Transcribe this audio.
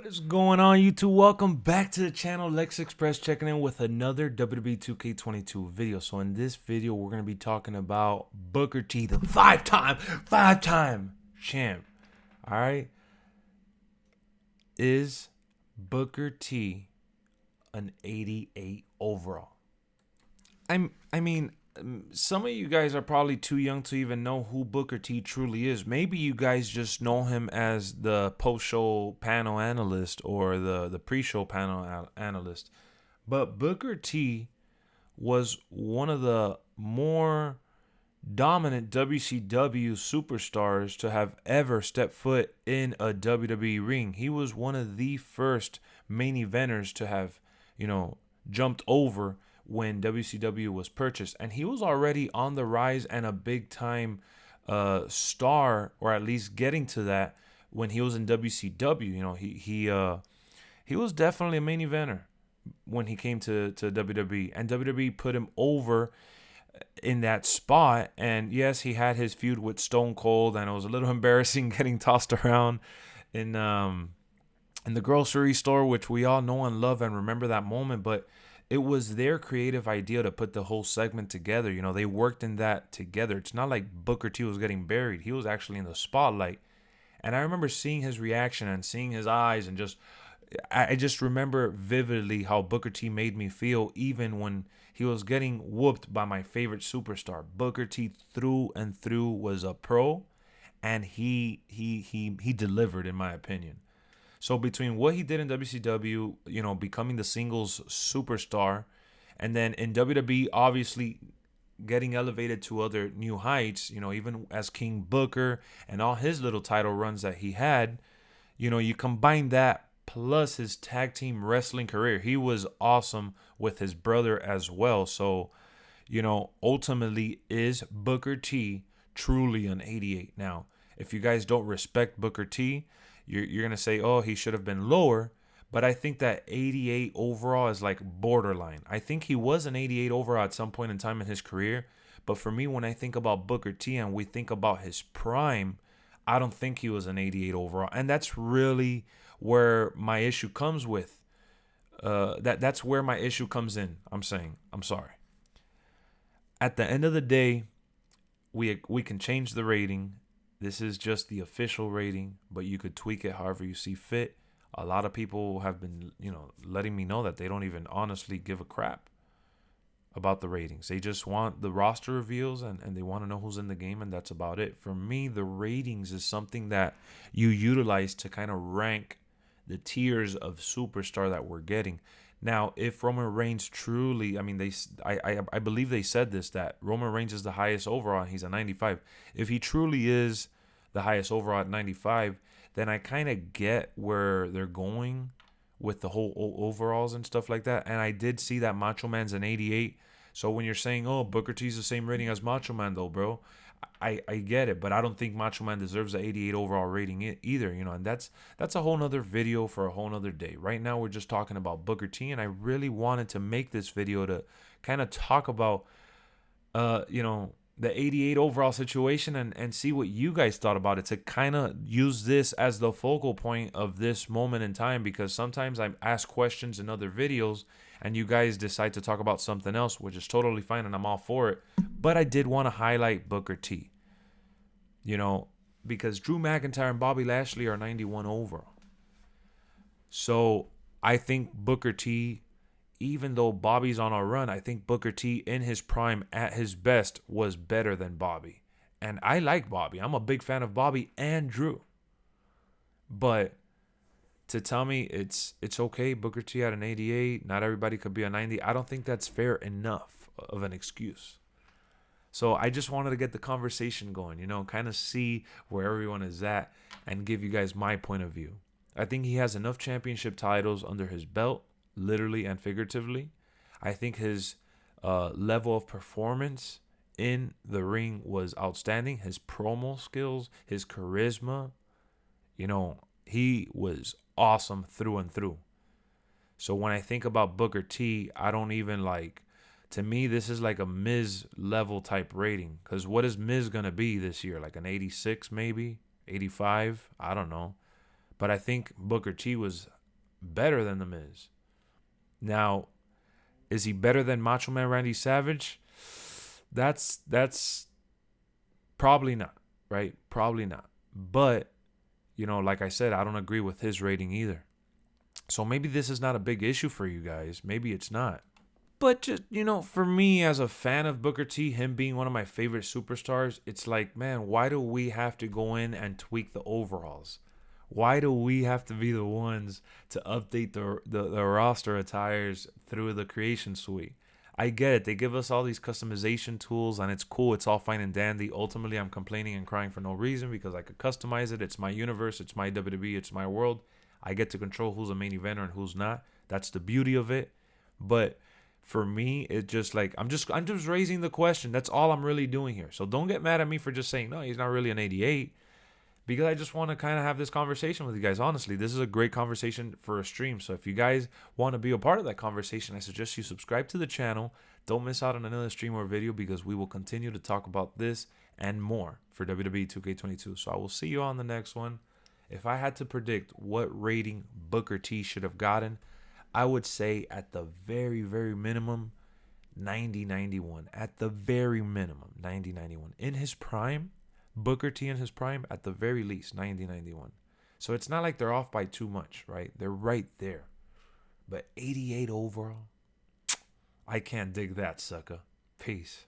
What is going on, YouTube? Welcome back to the channel. LexxExpress checking in with another WWE 2K22 video. So in this video, we're going to be talking about Booker T, the five-time champ. All right. Is Booker T an 88 overall? I mean, some of you guys are probably too young to even know who Booker T truly is. Maybe you guys just know him as the post-show panel analyst or the pre-show panel analyst. But Booker T was one of the more dominant WCW superstars to have ever stepped foot in a WWE ring. He was one of the first main eventers to have, jumped over when WCW was purchased, and he was already on the rise and a big time star, or at least getting to that when he was in WCW. He was definitely a main eventer when he came to WWE, and WWE put him over in that spot. And yes, he had his feud with Stone Cold, and it was a little embarrassing getting tossed around in the grocery store, which we all know and love and remember that moment. But it was their creative idea to put the whole segment together. They worked in that together. It's not like Booker T was getting buried. He was actually in the spotlight. And I remember seeing his reaction and seeing his eyes, and I just remember vividly how Booker T made me feel even when he was getting whooped by my favorite superstar. Booker T through and through was a pro, and he delivered, in my opinion. So between what he did in WCW, becoming the singles superstar, and then in WWE, obviously getting elevated to other new heights, even as King Booker and all his little title runs that he had, you combine that plus his tag team wrestling career. He was awesome with his brother as well. So, ultimately, is Booker T truly an 88? Now, if you guys don't respect Booker T, you're going to say, oh, he should have been lower. But I think that 88 overall is like borderline. I think he was an 88 overall at some point in time in his career. But for me, when I think about Booker T and we think about his prime, I don't think he was an 88 overall. And that's really where my issue comes with. That's where my issue comes in. I'm sorry. At the end of the day, we can change the rating. This is just the official rating, but you could tweak it however you see fit. A lot of people have been, letting me know that they don't even honestly give a crap about the ratings. They just want the roster reveals and they want to know who's in the game, and that's about it. For me, the ratings is something that you utilize to kind of rank the tiers of superstar that we're getting. Now, if Roman Reigns truly, I believe they said this, that Roman Reigns is the highest overall and he's a 95. If he truly is the highest overall at 95, then I kind of get where they're going with the whole overalls and stuff like that. And I did see that Macho Man's an 88. So when you're saying, oh, Booker T's the same rating as Macho Man, though, bro, I get it, but I don't think Macho Man deserves the 88 overall rating either, and that's a whole nother video for a whole nother day. Right now, we're just talking about Booker T, and I really wanted to make this video to kind of talk about, the 88 overall situation and see what you guys thought about it, to kind of use this as the focal point of this moment in time, because sometimes I ask questions in other videos and you guys decide to talk about something else, which is totally fine and I'm all for it. But I did want to highlight Booker T, because Drew McIntyre and Bobby Lashley are 91 overall. So I think Booker T, even though Bobby's on a run, I think Booker T in his prime at his best was better than Bobby. And I like Bobby. I'm a big fan of Bobby and Drew. But to tell me it's okay, Booker T at an 88, not everybody could be a 90, I don't think that's fair enough of an excuse. So I just wanted to get the conversation going, kind of see where everyone is at and give you guys my point of view. I think he has enough championship titles under his belt, literally and figuratively. I think his level of performance in the ring was outstanding. His promo skills, his charisma, he was awesome through and through. So when I think about Booker T, I don't even to me, this is like a Miz level type rating. Because what is Miz going to be this year? Like an 86 maybe? 85? I don't know. But I think Booker T was better than The Miz. Now, is he better than Macho Man Randy Savage? That's probably not, right? Probably not. But, you know, like I said, I don't agree with his rating either. So maybe this is not a big issue for you guys. Maybe it's not. But just, you know, for me as a fan of Booker T, him being one of my favorite superstars, it's like, man, why do we have to go in and tweak the overalls? Why do we have to be the ones to update the roster attires through the creation suite? I get it. They give us all these customization tools and it's cool. It's all fine and dandy. Ultimately, I'm complaining and crying for no reason because I could customize it. It's my universe. It's my WWE. It's my world. I get to control who's a main eventer and who's not. That's the beauty of it. But for me, it just like I'm just raising the question. That's all I'm really doing here. So don't get mad at me for just saying no, he's not really an 88. Because I just want to kind of have this conversation with you guys. Honestly, this is a great conversation for a stream. So if you guys want to be a part of that conversation, I suggest you subscribe to the channel. Don't miss out on another stream or video because we will continue to talk about this and more for WWE 2K22. So I will see you on the next one. If I had to predict what rating Booker T should have gotten, I would say at the very, very minimum, 90-91. At the very minimum, 90-91. In his prime, Booker T in his prime, at the very least, 90-91. So it's not like they're off by too much, right? They're right there. But 88 overall, I can't dig that, sucker. Peace.